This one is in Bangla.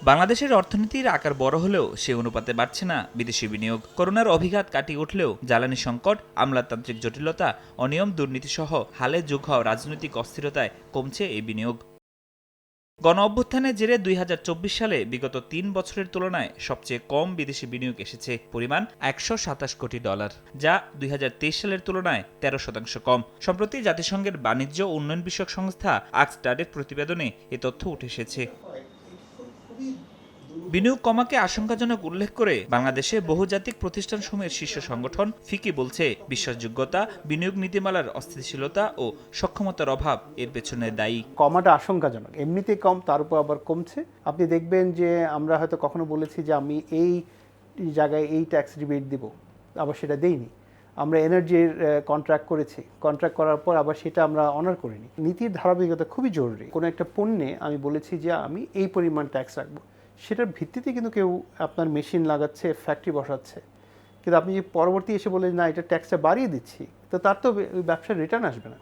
বাংলাদেশের অর্থনীতির আকার বড় হলেও সে অনুপাতে বাড়ছে না বিদেশি বিনিয়োগ। করোনার অভিঘাত কাটিয়ে উঠলেও জ্বালানি সংকট, আমলাতান্ত্রিক জটিলতা, অনিয়ম, দুর্নীতিসহ হালে যোগ হওয়া রাজনৈতিক অস্থিরতায় কমছে এই বিনিয়োগ। গণ অভ্যুত্থানের জেরে ২০২৪ সালে বিগত ৩ বছরের তুলনায় সবচেয়ে কম বিদেশি বিনিয়োগ এসেছে, পরিমাণ $১২৭ কোটি, যা ২০২৩ সালের তুলনায় ১৩% কম। সম্প্রতি জাতিসংঘের বাণিজ্য ও উন্নয়ন বিষয়ক সংস্থা আকসডাডের প্রতিবেদনে এ তথ্য উঠে এসেছে। বিনিয়োগ কমাকে আশঙ্কাজনক উল্লেখ করে বাংলাদেশে বহুজাতিক প্রতিষ্ঠানসমূহের শীর্ষ সংগঠন ফিকি বলছে, বিশ্বাসযোগ্যতা, বিনিয়োগ নীতিমালার অস্থিতিশীলতা ও সক্ষমতার অভাব এর পেছনে দায়ী। কমাটা আশঙ্কাজনক, এমনিতেই কম, তার উপর আবার কমছে। আপনি দেখবেন যে আমরা হয়তো কখনো বলেছি যে আমি এই জায়গায় এই ট্যাক্স রিবেট দিব, আবার সেটা দেইনি। আমরা এনার্জির কন্ট্রাক্ট করেছি, কন্ট্রাক্ট করার পর আবার সেটা আমরা অনার করিনি। নীতির ধারাবাহিকতা খুবই জরুরি। কোনো একটা পণ্যে আমি বলেছি যে আমি এই পরিমাণ ট্যাক্স রাখবো, সেটার ভিত্তিতে কিন্তু কেউ আপনার মেশিন লাগাচ্ছে, ফ্যাক্টরি বসাচ্ছে, কিন্তু আপনি যে পরবর্তী এসে বলে না এটা ট্যাক্সটা বাড়িয়ে দিচ্ছি, তো তার তো ব্যবসার রিটার্ন আসবে না।